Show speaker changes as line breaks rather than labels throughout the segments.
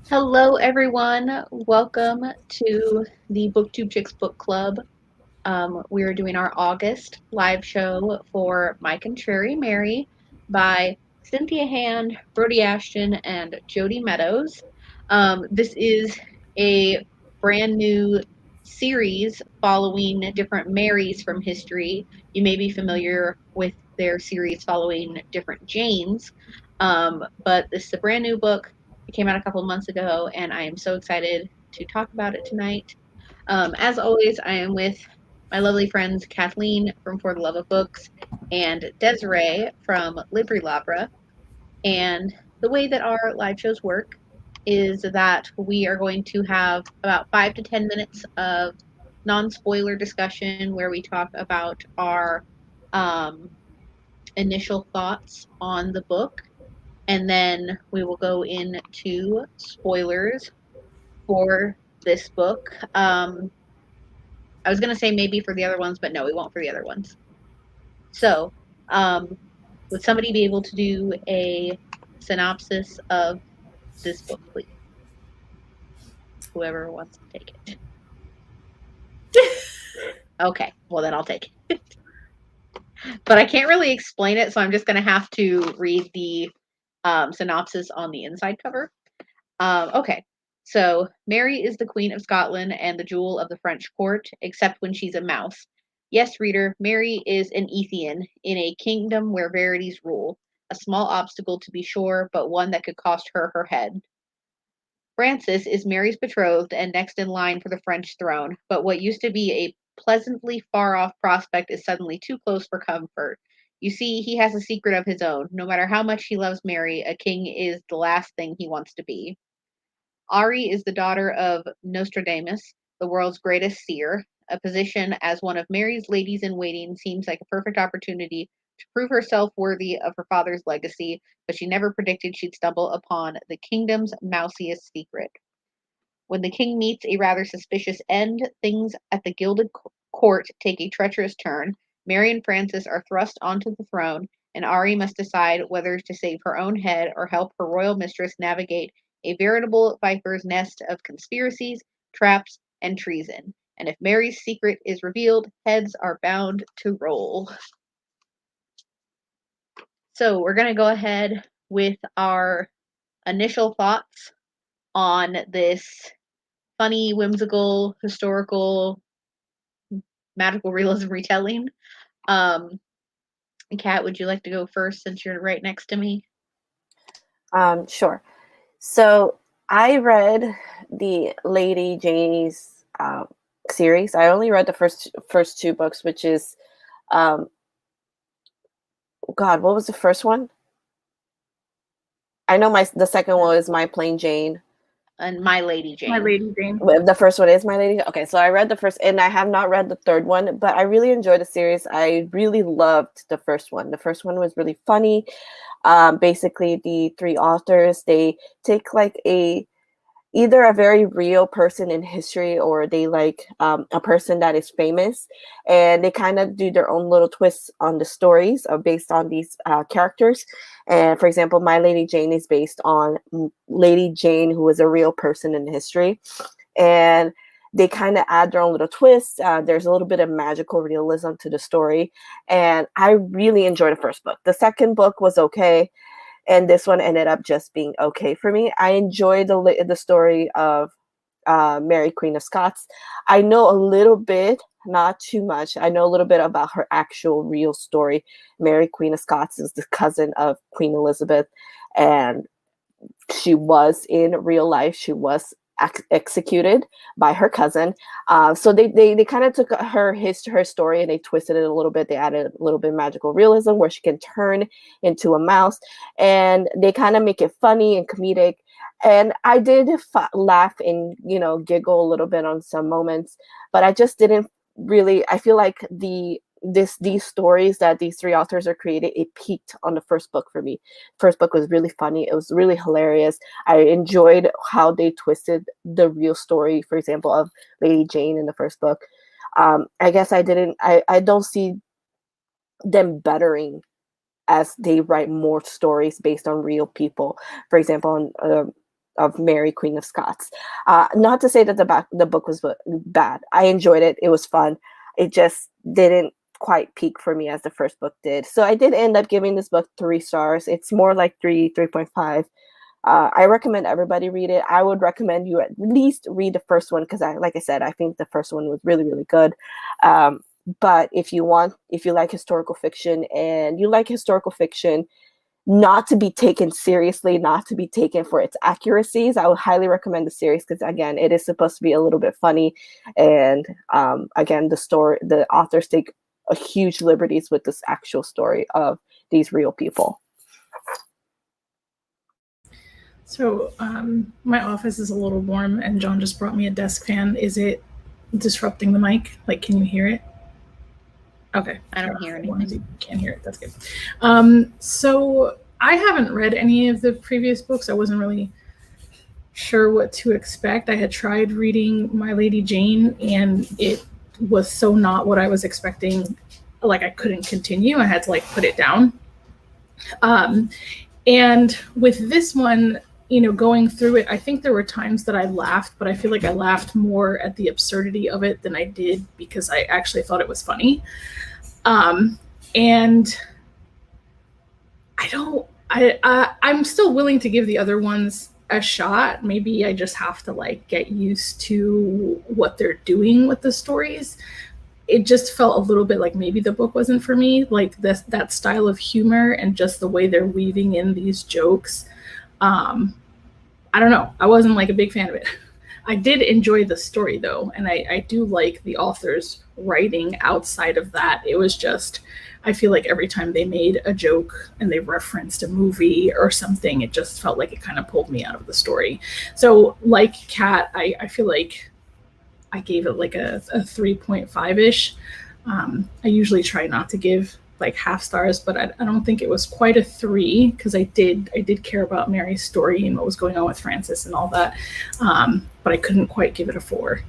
Hello, everyone. Welcome to the Booktube Chicks Book Club. We are doing our August live show for My Contrary Mary by Cynthia Hand, Brodi Ashton, and Jodi Meadows. This is a brand new series following different Marys from history. You may be familiar with their series following different Janes, but this is a brand new book. It came out a couple months ago, and I am so excited to talk about it tonight. As always, I am with my lovely friends Kathleen from For the Love of Books and Desiree from Libri Labra. And the way that our live shows work is that we are going to have about 5 to 10 minutes of non-spoiler discussion where we talk about our um, initial thoughts on the book, and then we will go into spoilers for this book. I was going to say maybe for the other ones, but no, we won't for the other ones. So, um, would somebody be able to do a synopsis of this book, please? Whoever wants to take it. Okay, well, then I'll take it. But I can't really explain it, so I'm just going to have to read the synopsis on the inside cover. Okay, so Mary is the Queen of Scotland and the jewel of the French court, except when she's a mouse. Yes, reader, Mary is an Ethian in a kingdom where verities rule. A small obstacle, to be sure, but one that could cost her her head. Francis is Mary's betrothed and next in line for the French throne, but what used to be a pleasantly far off prospect is suddenly too close for comfort. You see, he has a secret of his own. No matter how much he loves Mary, a king is the last thing he wants to be. Ari is the daughter of Nostradamus, the world's greatest seer. A position as one of Mary's ladies in waiting seems like a perfect opportunity to prove herself worthy of her father's legacy, but she never predicted she'd stumble upon the kingdom's mousiest secret. When the king meets a rather suspicious end, things at the gilded court take a treacherous turn. Mary and Francis are thrust onto the throne, and Ari must decide whether to save her own head or help her royal mistress navigate a veritable viper's nest of conspiracies, traps, and treason. And if Mary's secret is revealed, heads are bound to roll. So we're going to go ahead with our initial thoughts on this funny, whimsical, historical, magical realism retelling. Um, Kat, would you like to go first since you're right next to me?
Sure. So I read the Lady Janie's series. I only read the first two books, which is, God, what was the first one? I know the second one is My Plain Jane.
And My Lady Jane.
My Lady Jane.
The first one is My Lady. Okay, so I read the first, and I have not read the third one, but I really enjoyed the series. I really loved the first one. The first one was really funny. Basically, the three authors, they take like either a very real person in history or they like a person that is famous, and they kind of do their own little twists on the stories based on these characters. And for example, My Lady Jane is based on Lady Jane, who was a real person in history, and they kind of add their own little twists. There's a little bit of magical realism to the story, and I really enjoyed the first book. The second book was okay, and this one ended up just being okay for me. I enjoyed the story of Mary, Queen of Scots. I know a little bit, not too much. I know a little bit about her actual real story. Mary, Queen of Scots is the cousin of Queen Elizabeth, and she was in real life. She was executed by her cousin. So they kind of took her story and they twisted it a little bit. They added a little bit of magical realism where she can turn into a mouse, and they kind of make it funny and comedic. And I did laugh and giggle a little bit on some moments, but I just didn't really. I feel like these stories that these three authors are creating, it peaked on the first book for me. First book was really funny. It was really hilarious. I enjoyed how they twisted the real story, for example, of Lady Jane in the first book. I guess I don't see them bettering as they write more stories based on real people. For example, of Mary, Queen of Scots. Not to say that the book was bad. I enjoyed it. It was fun. It just didn't quite peak for me as the first book did. So I did end up giving this book 3 stars. It's more like 3.5. I recommend everybody read it. I would recommend you at least read the first one because, like I said, I think the first one was really, really good. But if you like historical fiction and you like historical fiction not to be taken seriously, not to be taken for its accuracies, I would highly recommend the series because, again, it is supposed to be a little bit funny. And again, the authors take a huge liberties with this actual story of these real people.
So my office is a little warm and John just brought me a desk fan. Is it disrupting the mic? Like, can you hear it? Okay.
I don't hear anything.
You can't hear it. That's good. So I haven't read any of the previous books. I wasn't really sure what to expect. I had tried reading My Lady Jane and it was so not what I was expecting. Like I couldn't continue. I had to like put it down. And with this one, you know, going through it, I think there were times that I laughed, but I feel like I laughed more at the absurdity of it than I did because I actually thought it was funny. And I'm still willing to give the other ones a shot. Maybe I just have to like get used to what they're doing with the stories. It just felt a little bit like maybe the book wasn't for me, like that style of humor and just the way they're weaving in these jokes. I don't know. I wasn't like a big fan of it. I did enjoy the story though, and I do like the author's writing outside of that. It was just, I feel like every time they made a joke and they referenced a movie or something, it just felt like it kind of pulled me out of the story. So like Kat, I feel like I gave it like a 3.5-ish. I usually try not to give like half stars, but I don't think it was quite a 3 because I did care about Mary's story and what was going on with Francis and all that. But I couldn't quite give it a 4.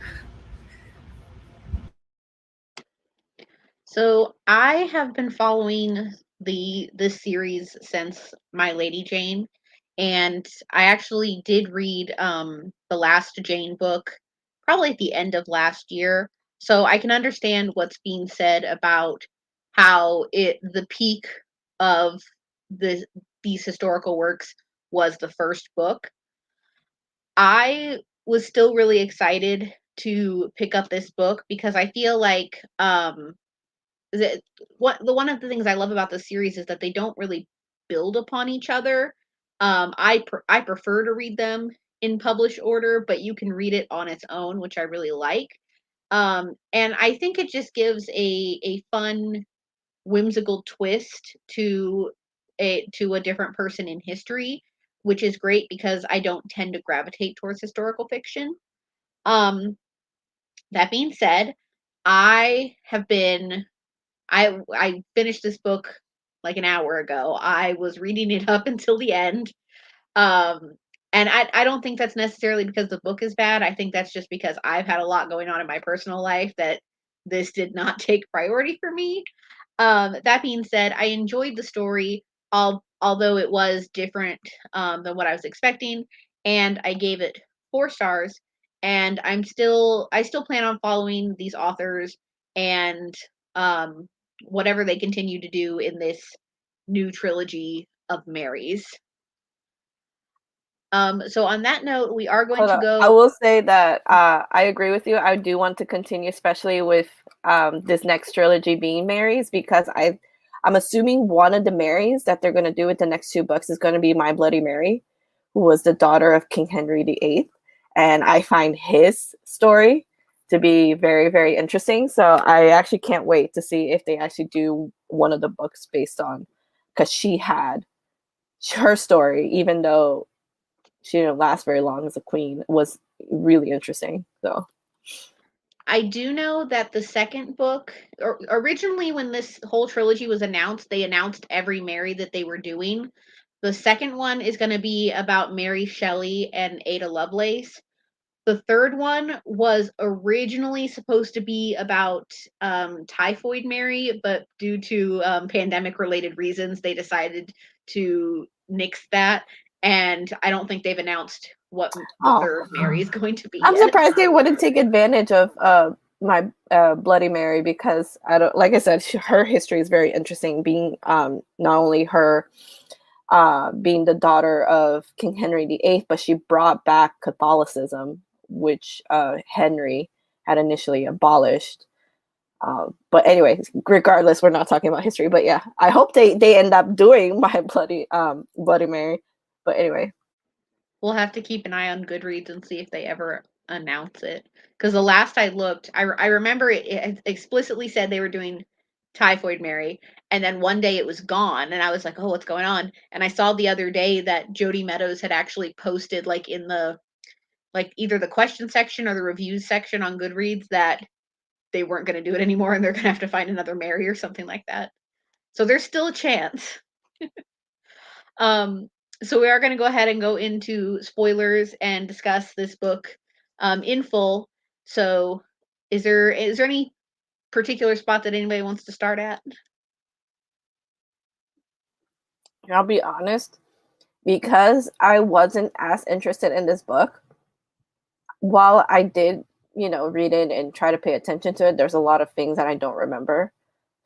So I have been following this series since My Lady Jane, and I actually did read the last Jane book probably at the end of last year. So I can understand what's being said about how the peak of these historical works was the first book. I was still really excited to pick up this book because I feel like one of the things I love about the series is that they don't really build upon each other. I prefer to read them in published order, but you can read it on its own, which I really like. And I think it just gives a fun, whimsical twist to a different person in history, which is great because I don't tend to gravitate towards historical fiction. That being said, I finished this book like an hour ago. I was reading it up until the end. And I don't think that's necessarily because the book is bad. I think that's just because I've had a lot going on in my personal life that this did not take priority for me. That being said, I enjoyed the story, although it was different than what I was expecting, and I gave it 4 stars. And I still plan on following these authors and whatever they continue to do in this new trilogy of Marys. So on that note, we are going to go.
I will say that I agree with you. I do want to continue, especially with this next trilogy being Marys, because I'm assuming one of the Marys that they're going to do with the next 2 books is going to be My Bloody Mary, who was the daughter of King Henry VIII. And I find his story to be very, very interesting. So I actually can't wait to see if they actually do one of the books based on, because she had her story, even though she didn't last very long as a queen, was really interesting. So
I do know that the second book, originally when this whole trilogy was announced, they announced every Mary that they were doing. The second one is going to be about Mary Shelley and Ada Lovelace. The third one was originally supposed to be about Typhoid Mary, but due to pandemic-related reasons, they decided to nix that. And I don't think they've announced what
Oh.
their Mary is going to be.
I'm
yet.
surprised they wouldn't take advantage of my Bloody Mary, because I don't, like I said, her history is very interesting. Being not only her being the daughter of King Henry VIII, but she brought back Catholicism, which Henry had initially abolished. But anyway, regardless, we're not talking about history. But yeah, I hope they end up doing my Bloody Mary. But anyway,
We'll have to keep an eye on Goodreads and see if they ever announce it. Because the last I looked, I remember it explicitly said they were doing Typhoid Mary, and then one day it was gone, and I was like, "Oh, what's going on?" And I saw the other day that Jodi Meadows had actually posted, like in the either the question section or the reviews section on Goodreads, that they weren't going to do it anymore, and they're going to have to find another Mary or something like that. So there's still a chance. So we are going to go ahead and go into spoilers and discuss this book in full. So is there any particular spot that anybody wants to start at?
I'll be honest, because I wasn't as interested in this book, while I did, read it and try to pay attention to it, there's a lot of things that I don't remember.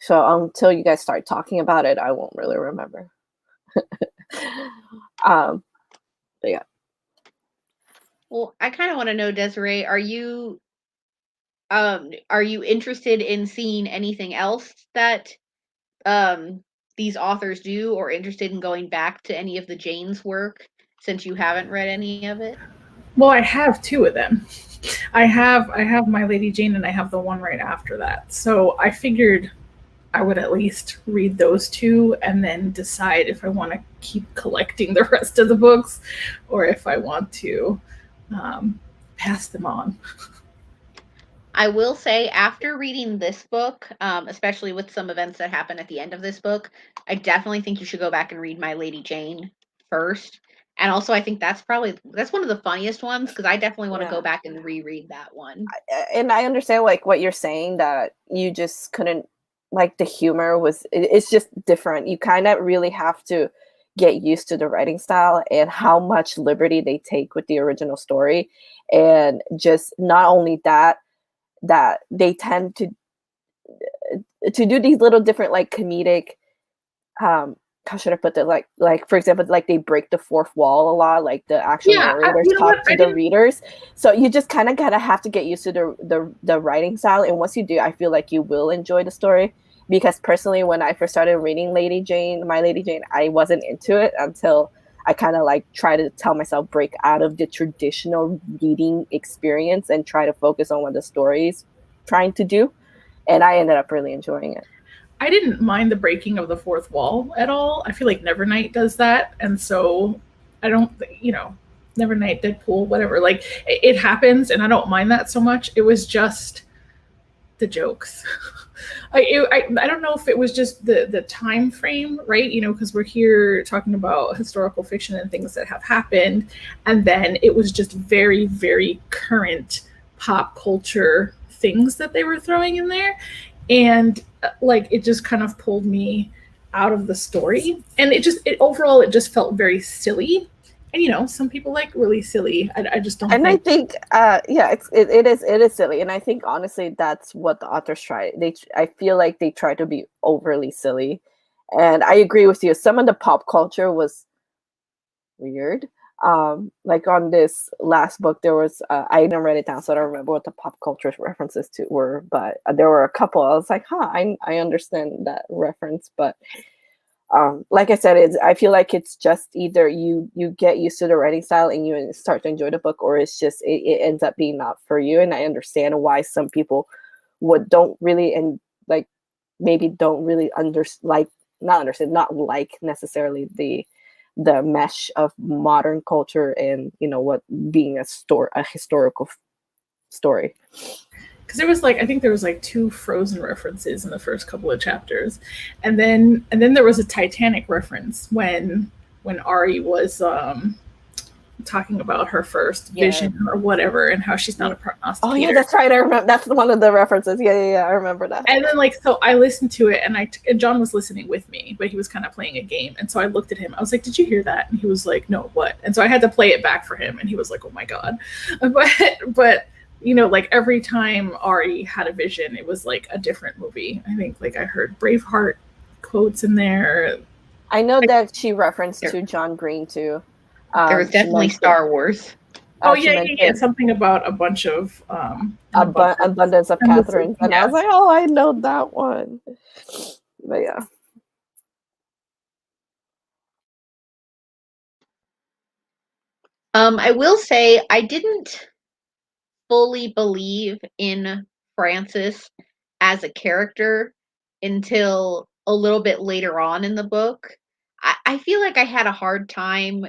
So until you guys start talking about it, I won't really remember. But yeah.
Well, I kind of want to know, Desiree, are you interested in seeing anything else that these authors do, or interested in going back to any of the Jane's work, since you haven't read any of it?
Well, I have two of them. I have My Lady Jane, and I have the one right after that. So I figured I would at least read those two and then decide if I want to keep collecting the rest of the books or if I want to pass them on.
I will say, after reading this book, especially with some events that happen at the end of this book, I definitely think you should go back and read My Lady Jane first. And also, I think that's one of the funniest ones, because I definitely want to go back and reread that one.
And I understand what you're saying, that you just couldn't, the humor it's just different. You kind of really have to get used to the writing style and how much liberty they take with the original story. And just not only that they tend to do these little different comedic, how should I put that? Like for example, they break the fourth wall a lot, the actual narrators talk to the readers. So you just kind of gotta have to get used to the writing style. And once you do, I feel like you will enjoy the story. Because personally, when I first started reading My Lady Jane, I wasn't into it until I kind of try to tell myself, break out of the traditional reading experience and try to focus on what the story is trying to do. And I ended up really enjoying it.
I didn't mind the breaking of the fourth wall at all. I feel like Nevernight does that. And so I don't, Nevernight, Deadpool, whatever, it happens and I don't mind that so much. It was just the jokes. I don't know if it was just the time frame, right? Because we're here talking about historical fiction and things that have happened. And then it was just very, very current pop culture things that they were throwing in there. And it just kind of pulled me out of the story. And it overall just felt very silly. And some people like really silly. I just don't.
And I think, it is silly. And I think honestly, that's what the authors try. I feel like they try to be overly silly. And I agree with you. Some of the pop culture was weird. On this last book, there was I didn't write it down, so I don't remember what the pop culture references to were. But there were a couple. I was like, I understand that reference, but. Like I said, I feel like it's just either you get used to the writing style and you start to enjoy the book, or it's just it ends up being not for you. And I understand why some people don't really maybe don't really not like necessarily the mesh of modern culture and what being a historical story.
Because there was I think there was two Frozen references in the first couple of chapters, and then there was a Titanic reference when Ari was talking about her first
Yeah.
vision or whatever, and how she's not a prognosticator.
Oh yeah, that's right. I remember. That's one of the references. Yeah. I remember that.
And then like, so I listened to it, and and John was listening with me, but he was kind of playing a game. And so I looked at him. I was like, "Did you hear that?" And he was like, "No, what?" And so I had to play it back for him, and he was like, "Oh my god!" But you know, like every time Ari had a vision, it was like a different movie. I think like I heard Braveheart quotes in there.
I know that she referenced to John Green too.
There was definitely Star Wars.
Oh yeah, something about a bunch of
abundance of Catherine, and I was like, oh, I know that one. But yeah.
I will say I didn't fully believe in Frances as a character until a little bit later on in the book. I feel like I had a hard time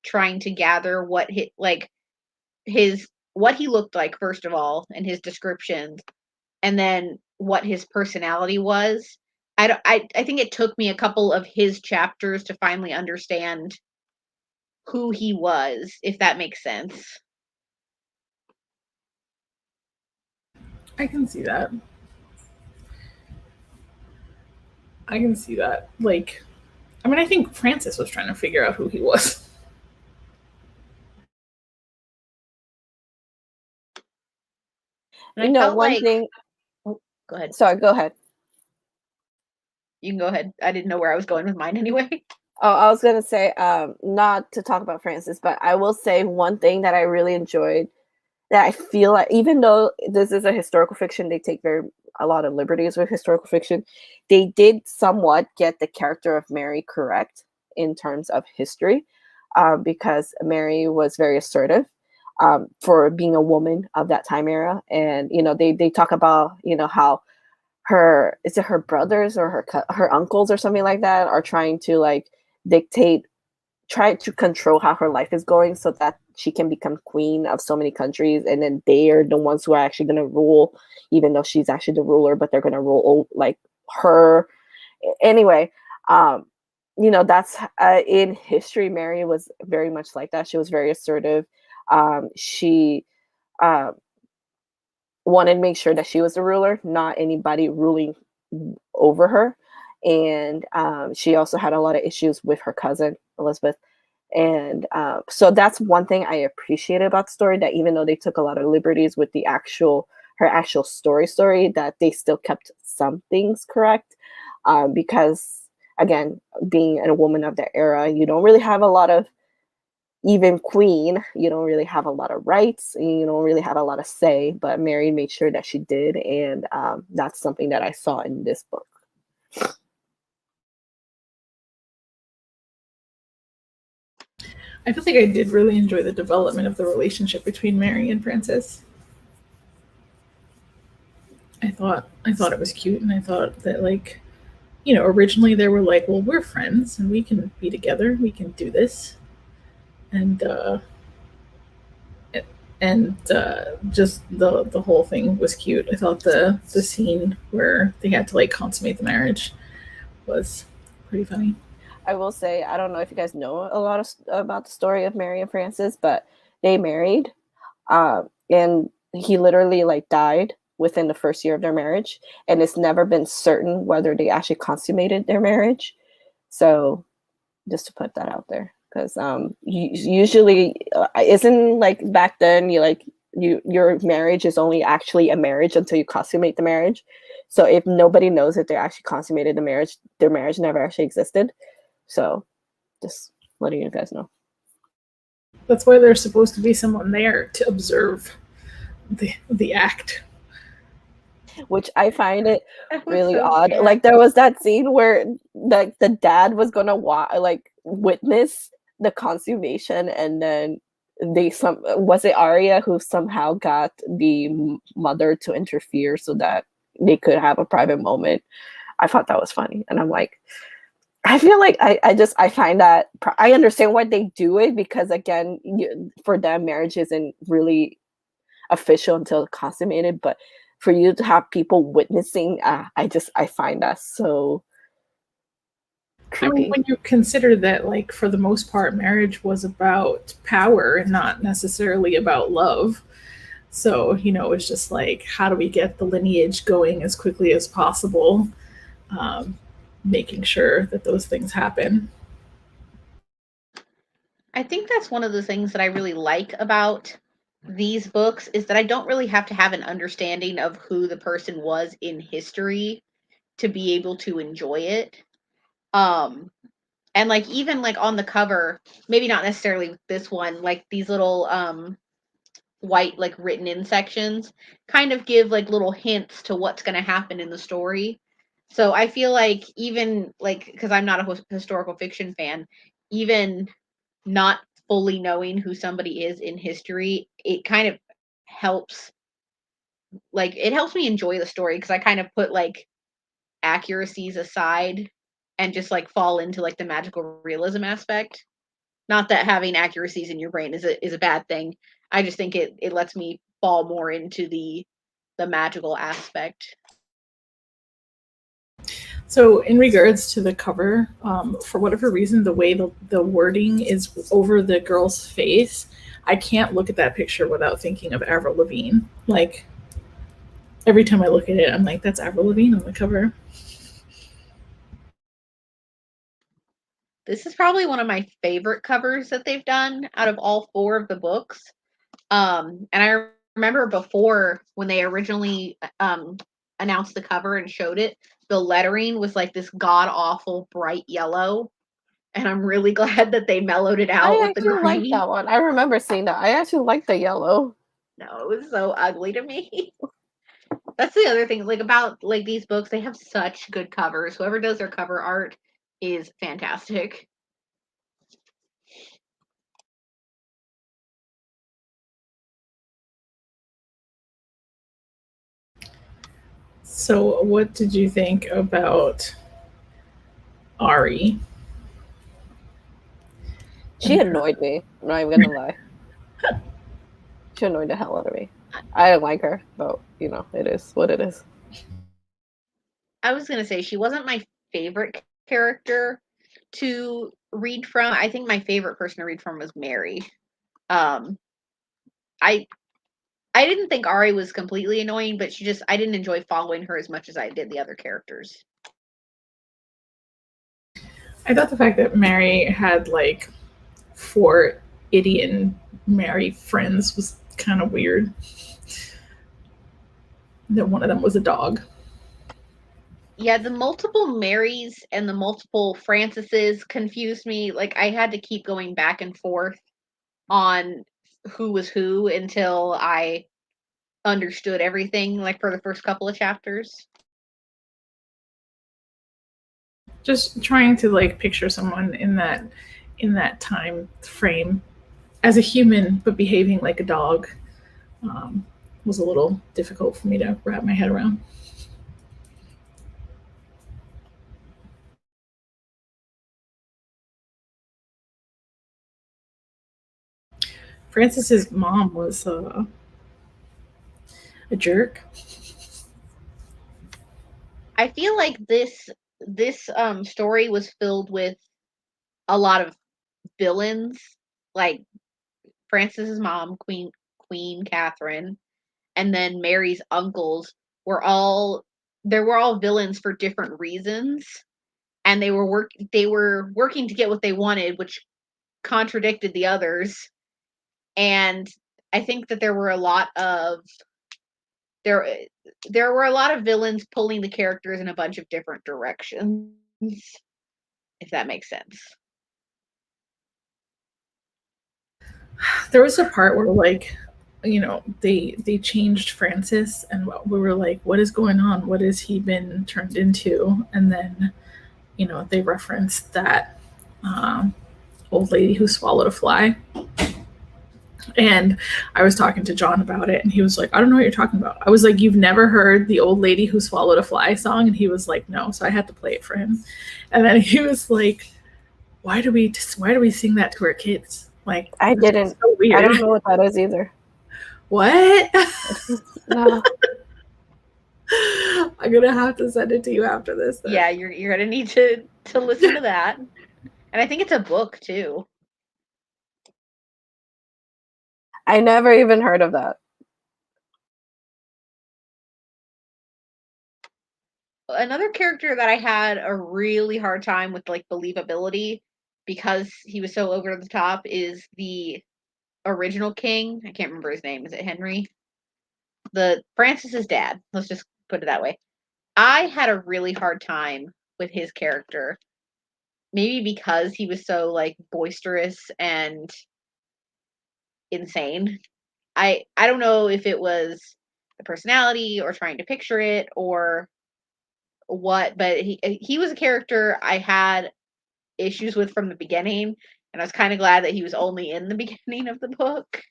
trying to gather what what he looked like, first of all, and his descriptions, and then what his personality was. I think it took me a couple of his chapters to finally understand who he was, if that makes sense.
I can see that. I can see that. Like, I mean, I think Frances was trying to figure out who he was.
And
you know, one thing.
Oh, go ahead.
Sorry, go ahead.
You can go ahead. I didn't know where I was going with mine anyway.
Oh, I was gonna say, not to talk about Frances, but I will say one thing that I really enjoyed, that I feel like, even though this is a historical fiction, they take a lot of liberties with historical fiction. They did somewhat get the character of Mary correct in terms of history, because Mary was very assertive, for being a woman of that time era. And you know, they talk about, you know, how her brothers or her uncles or something like that are trying to like try to control how her life is going so that she can become queen of so many countries, and then they are the ones who are actually going to rule, even though she's actually the ruler, but they're going to rule like her anyway. You know, that's in history, Mary was very much like that. She was very assertive. She wanted to make sure that she was the ruler, not anybody ruling over her. And she also had a lot of issues with her cousin Elizabeth. And so that's one thing I appreciated about the story, that even though they took a lot of liberties with her actual story, that they still kept some things correct. Because again, being a woman of that era, you don't really have a lot of, even queen, you don't really have a lot of rights, and you don't really have a lot of say, but Mary made sure that she did. And that's something that I saw in this book.
I feel like I did really enjoy the development of the relationship between Mary and Frances. I thought it was cute, and I thought that, like, you know, originally they were like, well, we're friends and we can be together, we can do this. And just the whole thing was cute. I thought the scene where they had to like consummate the marriage was pretty funny.
I will say, I don't know if you guys know a lot about the story of Mary and Frances, but they married, and he literally like died within the first year of their marriage, and it's never been certain whether they actually consummated their marriage. So just to put that out there, because usually isn't like back then your marriage is only actually a marriage until you consummate the marriage. So if nobody knows that they actually consummated the marriage, their marriage never actually existed. So just letting you guys know.
That's why there's supposed to be someone there to observe the act.
Which I find it really so odd. Scary. Like there was that scene where like the dad was gonna witness the consummation, and then was it Arya who somehow got the mother to interfere so that they could have a private moment. I thought that was funny, and I'm like, I feel like I find that I understand why they do it, because again, for them marriage isn't really official until consummated, but for you to have people witnessing, I find that so
I mean, when you consider that, like, for the most part, marriage was about power and not necessarily about love. So, it's just like, how do we get the lineage going as quickly as possible? Making sure that those things happen.
I think that's one of the things that I really like about these books is that I don't really have to have an understanding of who the person was in history to be able to enjoy it. And like even like on the cover, maybe not necessarily with this one, like these little white like written in sections kind of give like little hints to what's going to happen in the story. So I feel like even like because I'm not a historical fiction fan, even not fully knowing who somebody is in history, it kind of helps it helps me enjoy the story because I kind of put like accuracies aside and just like fall into like the magical realism aspect. Not that having accuracies in your brain is a bad thing. I just think it lets me fall more into the magical aspect.
So, in regards to the cover, for whatever reason, the way the wording is over the girl's face, I can't look at that picture without thinking of Avril Lavigne. Like, every time I look at it, I'm like, that's Avril Lavigne on the cover.
This is probably one of my favorite covers that they've done out of all 4 of the books. And I remember before when they originally announced the cover and showed it, the lettering was like this god awful bright yellow. And I'm really glad that they mellowed it out with the green.
I like that one. I remember seeing that. I actually like the yellow.
No, it was so ugly to me. That's the other thing, like about like these books, they have such good covers. Whoever does their cover art is fantastic.
So, what did you think about Ari?
She annoyed me. I'm not even gonna lie. She annoyed the hell out of me. I didn't like her, but it is what it is.
I was gonna say she wasn't my favorite character to read from. I think my favorite person to read from was Mary. I didn't think Ari was completely annoying, but I didn't enjoy following her as much as I did the other characters.
I thought the fact that Mary had like 4 idiot Mary friends was kind of weird. That one of them was a dog.
Yeah, the multiple Marys and the multiple Franceses confused me. Like I had to keep going back and forth on who was who until I understood everything, like for the first couple of chapters.
Just trying to like picture someone in that time frame as a human but behaving like a dog was a little difficult for me to wrap my head around. Francis's mom was a jerk.
I feel like this story was filled with a lot of villains, like Francis's mom, Queen Catherine, and then Mary's uncles were all villains for different reasons, and they were working to get what they wanted, which contradicted the others. And I think that there were a lot of villains pulling the characters in a bunch of different directions, if that makes sense.
There was a part where like they changed Francis and we were like, what is going on? What has he been turned into? And then they referenced that old lady who swallowed a fly. And I was talking to John about it, and he was like, I don't know what you're talking about. I was like, you've never heard the old lady who swallowed a fly song? And he was like, no. So I had to play it for him. And then he was like, why do we sing that to our kids? Like,
I didn't. So weird. I don't know what that is either.
What?
No.
I'm gonna have to send it to you after this.
Then. Yeah, you're gonna need to to listen to that. And I think it's a book too.
I never even heard of that.
Another character that I had a really hard time with like believability because he was so over the top is the original king. I can't remember his name. Is it Henry? The Francis's dad. Let's just put it that way. I had a really hard time with his character. Maybe because he was so like boisterous and insane. I don't know if it was the personality or trying to picture it or what, but he was a character I had issues with from the beginning, and I was kind of glad that he was only in the beginning of the book.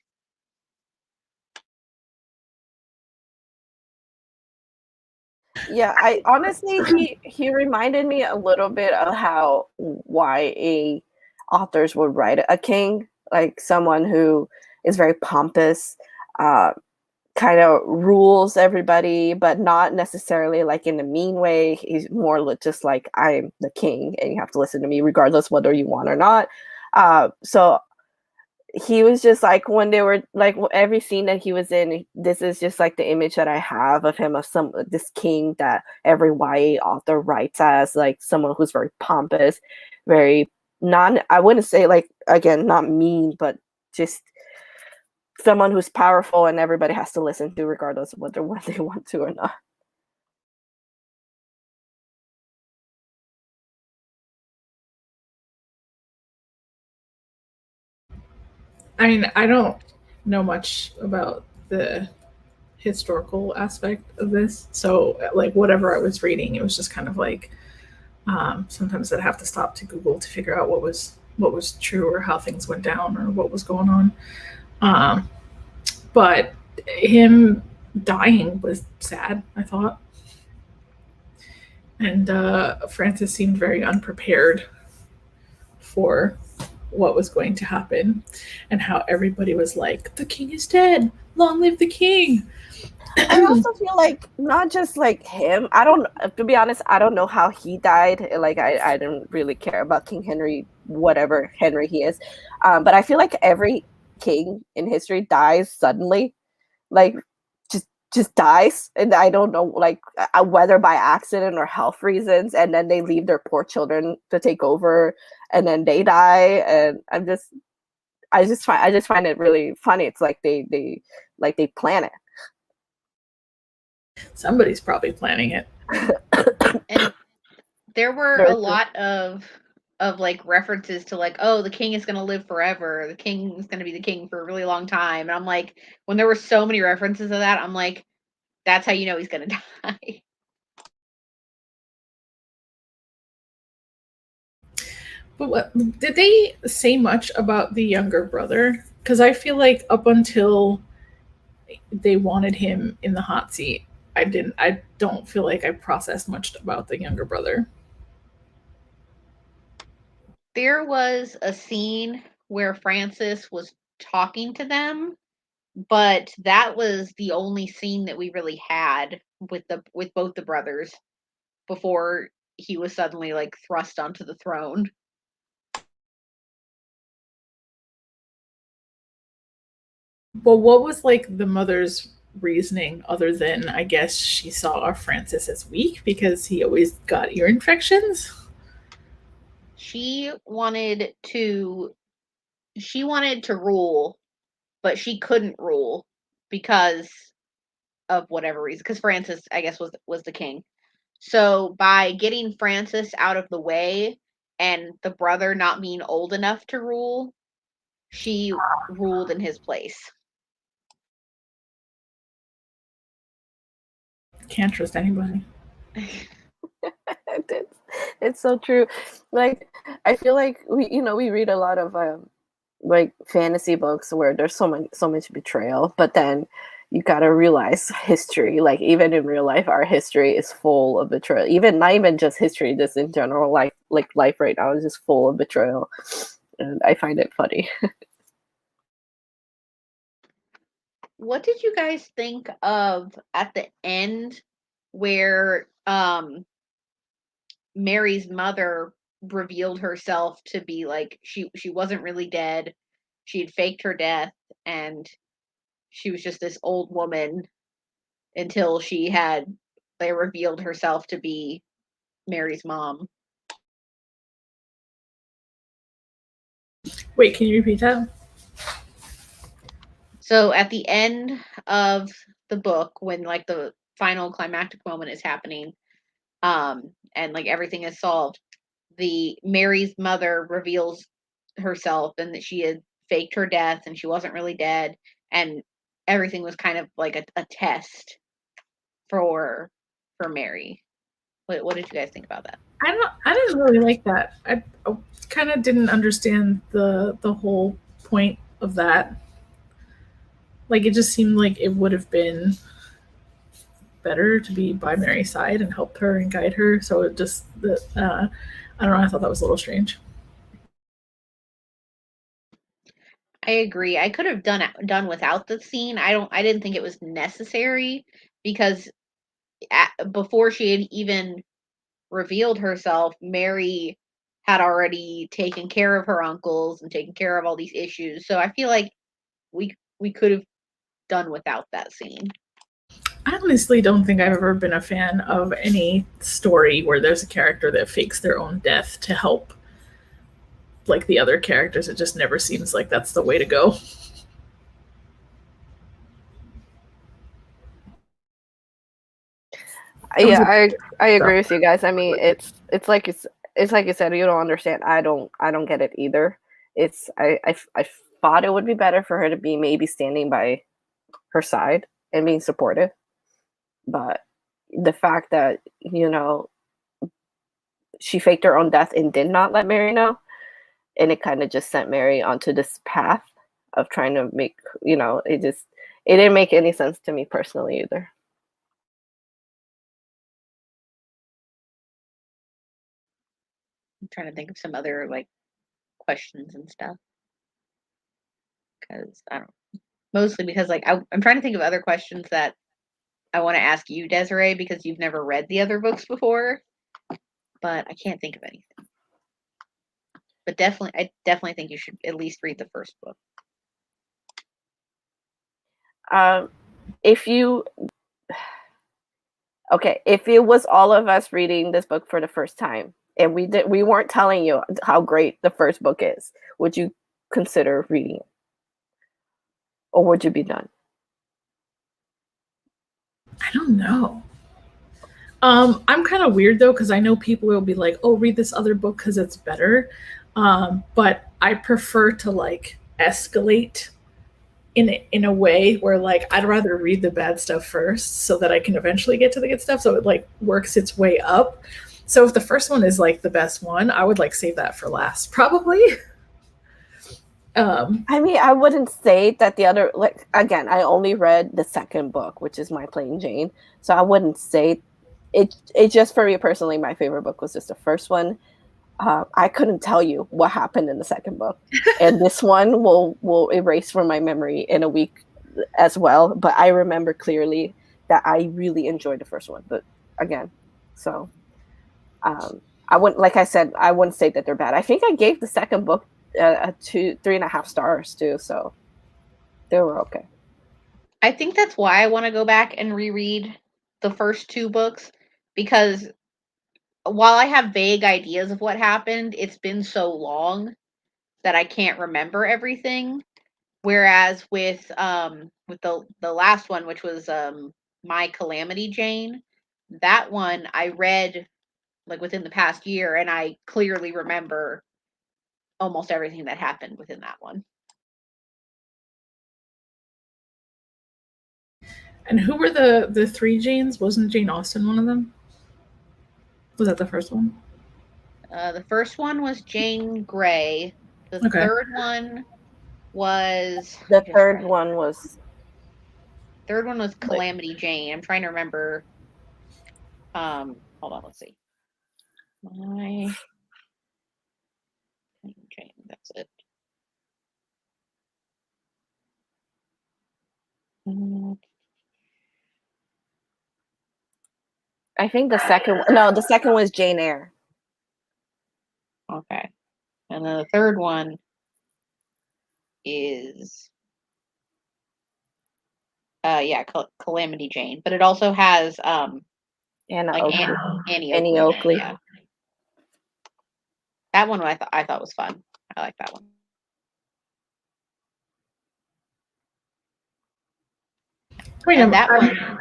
Yeah, I honestly he reminded me a little bit of how YA authors would write a king, like someone who is very pompous, kind of rules everybody, but not necessarily like in a mean way. He's more just like, I'm the king and you have to listen to me regardless whether you want or not. So he was just like, when they were like, every scene that he was in, this is just like the image that I have of him, of this king that every YA author writes as, like someone who's very pompous, very I wouldn't say like, again, not mean, but just someone who's powerful and everybody has to listen to regardless of whether what they want to or not.
I mean, I don't know much about the historical aspect of this, so like whatever I was reading, it was just kind of like sometimes I'd have to stop to Google to figure out what was true or how things went down or what was going on. Um, but him dying was sad, I thought, and Francis seemed very unprepared for what was going to happen and how everybody was like, the king is dead, long live the king.
I also feel like not just like him, I don't, to be honest, I don't know how he died. Like I don't really care about King Henry, whatever Henry he is, but I feel like every king in history dies suddenly, like just dies, and I don't know, like whether by accident or health reasons, and then they leave their poor children to take over, and then they die, and I just find it really funny. It's like they like they plan it.
Somebody's probably planning it.
And there were
Very
a
true.
lot of like references to like, oh, the king is going to live forever, the king is going to be the king for a really long time, and I'm like, when there were so many references of that, I'm like, that's how you know he's going to die.
But what did they say much about the younger brother? Because I feel like up until they wanted him in the hot seat, I don't feel like I processed much about the younger brother.
There was a scene where Francis was talking to them, but that was the only scene that we really had with both the brothers before he was suddenly like thrust onto the throne.
But what was like the mother's reasoning other than, I guess, she saw Francis as weak because he always got ear infections?
She wanted to she wanted to rule, but she couldn't rule because of whatever reason, because Francis, I guess, was the king. So by getting Francis out of the way and the brother not being old enough to rule, she ruled in his place.
Can't trust anybody.
it's, it's so true. Like I feel like we read a lot of like fantasy books where there's so much betrayal, but then you gotta realize history, like even in real life, our history is full of betrayal. Even not even just history, just in general, like life right now is just full of betrayal, and I find it funny.
What did you guys think of at the end where Mary's mother revealed herself to be like she wasn't really dead. She had faked her death, and she was just this old woman until they revealed herself to be Mary's mom.
Wait, can you repeat that?
So at the end of the book, when like the final climactic moment is happening, and like everything is solved, the Mary's mother reveals herself and that she had faked her death and she wasn't really dead, and everything was kind of like a test for Mary. What did you guys think about that?
I didn't really like that. I kind of didn't understand the whole point of that. Like it just seemed like it would have been better to be by Mary's side and help her and guide her. So it just I don't know. I thought that was a little strange.
I agree. I could have done without the scene. I didn't think it was necessary because before she had even revealed herself, Mary had already taken care of her uncles and taken care of all these issues. So I feel like we could have done without that scene.
I honestly don't think I've ever been a fan of any story where there's a character that fakes their own death to help like the other characters. It just never seems like that's the way to go.
Yeah, I agree with you guys. I mean, it's like you said, you don't understand. I don't get it either. It's I thought it would be better for her to be maybe standing by her side and being supportive, but the fact that she faked her own death and did not let Mary know, and it kind of just sent Mary onto this path of trying to make it didn't make any sense to me personally either.
I'm trying to think of some other like questions and stuff because I don't. Mostly because like I'm trying to think of other questions that I want to ask you, Desiree, because you've never read the other books before, but I can't think of anything. But I definitely think you should at least read the first book.
If it was all of us reading this book for the first time and we weren't telling you how great the first book is, would you consider reading it? Or would you be done?
I don't know. I'm kind of weird though because I know people will be like, "Oh, read this other book because it's better," but I prefer to like escalate in a way where like I'd rather read the bad stuff first so that I can eventually get to the good stuff. So it like works its way up. So if the first one is like the best one, I would like save that for last, probably.
I mean, I wouldn't say that the other, like, again, I only read the second book, which is My Plain Jane. So I wouldn't say it just for me personally, my favorite book was just the first one. I couldn't tell you what happened in the second book, and this one will erase from my memory in a week as well. But I remember clearly that I really enjoyed the first one. But again, so I wouldn't, like I said, I wouldn't say that they're bad. I think I gave the second book 3.5 stars too, so they were okay.
I think that's why I want to go back and reread the first two books, because while I have vague ideas of what happened, it's been so long that I can't remember everything. Whereas with the last one, which was My Calamity Jane, that one I read like within the past year, and I clearly remember almost everything that happened within that one.
And who were the three Janes? Wasn't Jane Austen one of them? Was that the first one?
The first one was Jane Grey. The
Okay.
third one was
The third one was
Calamity Jane. I'm trying to remember. Hold on, let's see. My Jane, that's it.
I think the second was Jane Eyre.
Okay. And then the third one is Calamity Jane, but it also has
Anna
like
Oakley.
Annie
Annie
Oakley.
Oakley.
Yeah. That one I thought was fun. I like that one.
Wait,
And that one,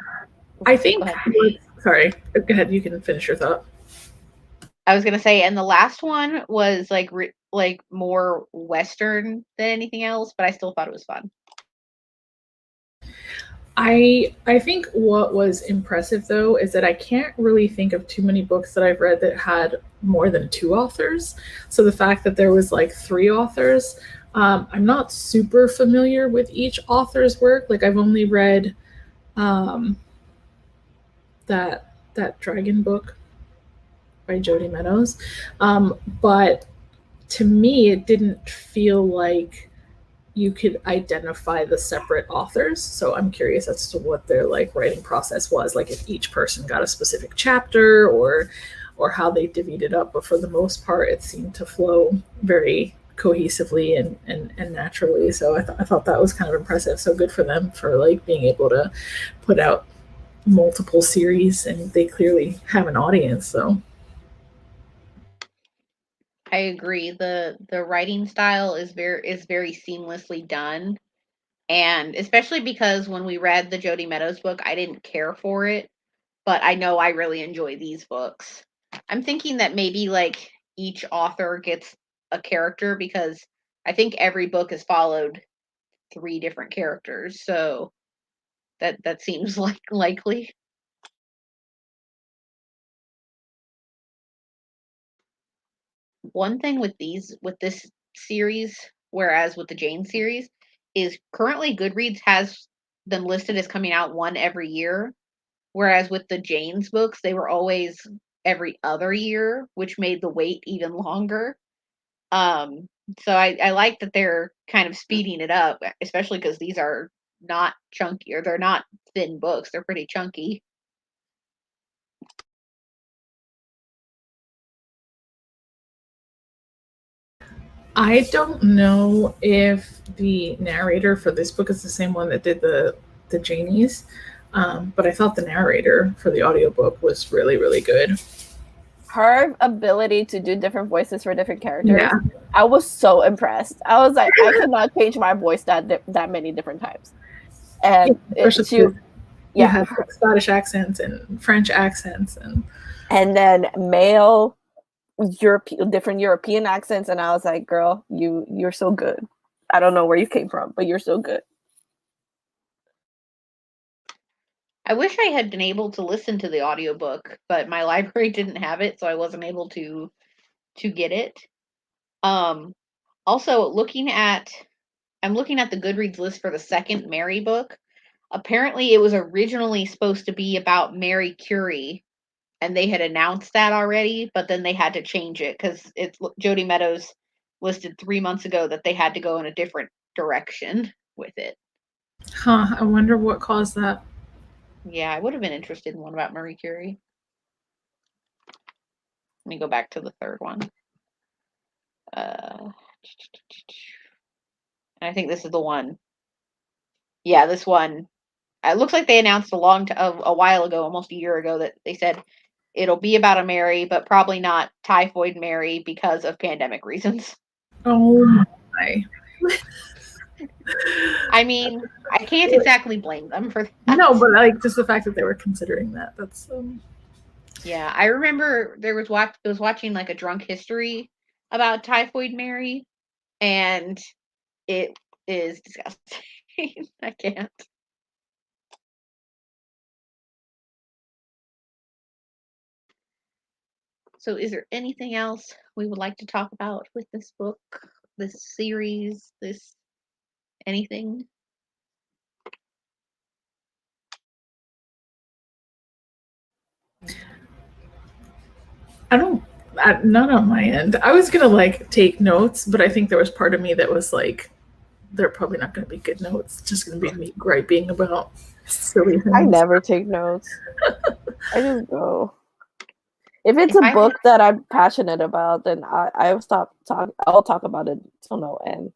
I think.
Go ahead.
Sorry, go ahead. You can finish your thought.
I was gonna say, and the last one was like more Western than anything else, but I still thought it was fun.
I think what was impressive though is that I can't really think of too many books that I've read that had more than 2 authors. So the fact that there was like 3 authors, I'm not super familiar with each author's work. Like I've only read that dragon book by Jodi Meadows, but to me it didn't feel like you could identify the separate authors. So I'm curious as to what their like writing process was, like if each person got a specific chapter or how they divvied it up. But for the most part, it seemed to flow very cohesively and naturally. So I thought that was kind of impressive. So good for them for like being able to put out multiple series, and they clearly have an audience. So
I agree. The writing style is very seamlessly done. And especially because when we read the Jodi Meadows book, I didn't care for it, but I know I really enjoy these books. I'm thinking that maybe like each author gets a character, because I think every book has followed 3 different characters. So that seems like likely. One thing with this series, whereas with the Jane series, is currently Goodreads has them listed as coming out one every year, whereas with the Jane's books, they were always every other year, which made the wait even longer. So I like that they're kind of speeding it up, especially because these are not chunky, or they're not thin books. They're pretty chunky.
I don't know if the narrator for this book is the same one that did the Janies, but I thought the narrator for the audiobook was really, really good.
Her ability to do different voices for different characters,
Yeah.
I was so impressed. I was like, I could not change my voice that many different times. And
you had Scottish accents and French accents
and then male different European accents, and I was like, girl, you're so good. I don't know where you came from, but you're so good.
I wish I had been able to listen to the audiobook, but my library didn't have it, so I wasn't able to get it. Also I'm looking at the Goodreads list for the second Mary book. Apparently it was originally supposed to be about Mary Curie, and they had announced that already, but then they had to change it because it's Jodi Meadows listed 3 months ago that they had to go in a different direction with it.
Huh, I wonder what caused that.
Yeah, I would have been interested in one about Marie Curie. Let me go back to the third one. And I think this is the one. Yeah, this one. It looks like they announced a while ago, almost a year ago, that they said it'll be about a Mary, but probably not typhoid Mary because of pandemic reasons.
Oh my.
I mean, I can't exactly blame them for that.
No, but like just the fact that they were considering that's
Yeah, I remember I was watching like a drunk history about typhoid Mary, and it is disgusting. I can't. So is there anything else we would like to talk about with this book, this series, this anything?
Not on my end. I was gonna like take notes, but I think there was part of me that was like, they're probably not gonna be good notes. It's just gonna be me griping about silly things.
I never take notes. I just go. If it's
If
a
I
book that I'm passionate about, then I'll I'll talk about it till no end.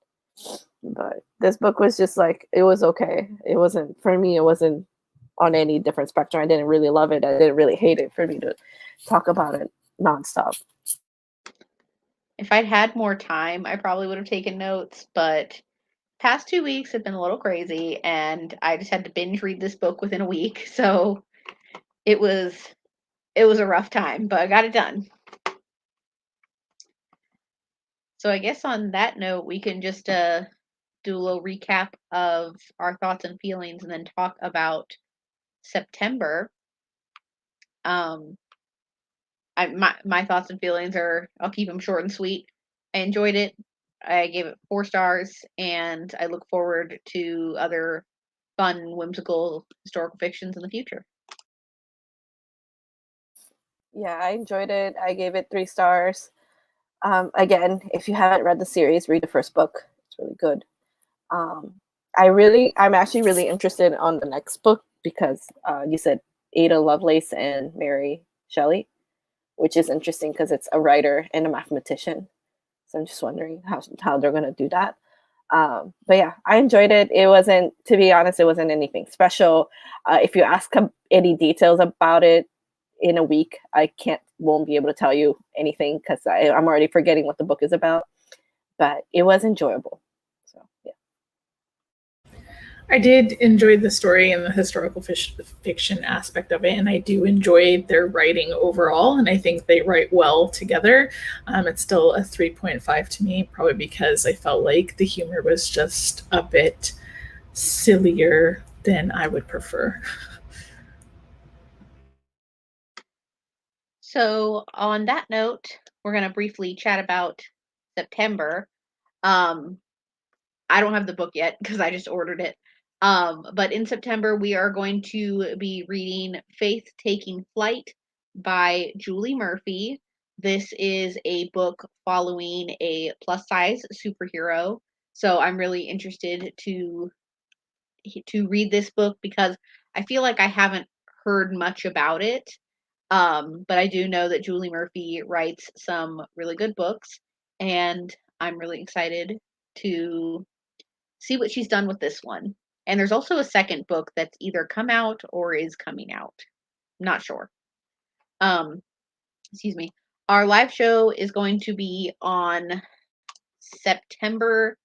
But this book was just like, it was okay. It wasn't, for me, it wasn't on any different spectrum. I didn't really love it. I didn't really hate it for me to talk about it nonstop.
if I'd had more time, I probably would have taken notes, but past 2 weeks have been a little crazy, and I just had to binge read this book within a week. So it was a rough time, but I got it done. So I guess on that note, we can just do a little recap of our thoughts and feelings, and then talk about September. My thoughts and feelings are, I'll keep them short and sweet. I enjoyed it. I gave it 4 stars, and I look forward to other fun, whimsical historical fictions in the future.
Yeah, I enjoyed it. I gave it 3 stars. Again, if you haven't read the series, read the first book. It's really good. I'm actually really interested on the next book because you said Ada Lovelace and Mary Shelley, which is interesting because it's a writer and a mathematician. So I'm just wondering how they're going to do that. But yeah, I enjoyed it. It wasn't, to be honest, it wasn't anything special. If you ask any details about it in a week, I won't be able to tell you anything because I'm already forgetting what the book is about. But it was enjoyable. So yeah.
I did enjoy the story and the historical fiction aspect of it, and I do enjoy their writing overall, and I think they write well together. It's still a 3.5 to me, probably because I felt like the humor was just a bit sillier than I would prefer.
So on that note, we're going to briefly chat about September. I don't have the book yet because I just ordered it. But in September, we are going to be reading Faith Taking Flight by Julie Murphy. This is a book following a plus size superhero. So I'm really interested to read this book because I feel like I haven't heard much about it. But I do know that Julie Murphy writes some really good books, and I'm really excited to see what she's done with this one. And there's also a second book that's either come out or is coming out. I'm not sure. Excuse me. Our live show is going to be on September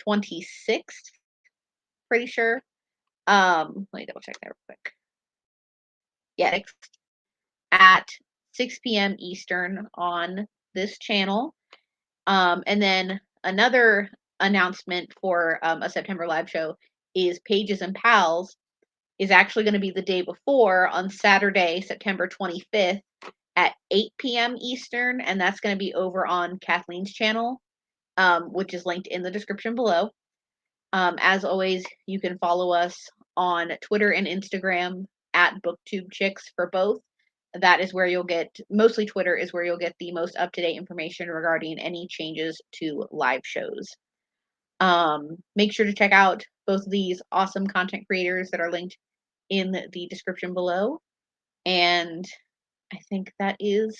26th, pretty sure. Let me double check that real quick. Yeah, at 6 p.m. Eastern on this channel. And then another announcement for a September live show is Pages and Pals is actually going to be the day before on Saturday, September 25th at 8 p.m. Eastern, and that's going to be over on Kathleen's channel, which is linked in the description below. As always, you can follow us on Twitter and Instagram at Booktube Chicks for both. That is where you'll get, mostly Twitter is where you'll get the most up-to-date information regarding any changes to live shows. Make sure to check out both of these awesome content creators that are linked in the description below. And I think that is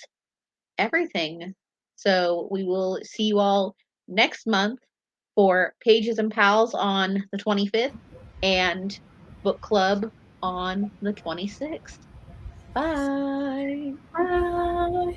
everything. So we will see you all next month for Pages and Pals on the 25th and Book Club on the 26th. Bye.
Bye.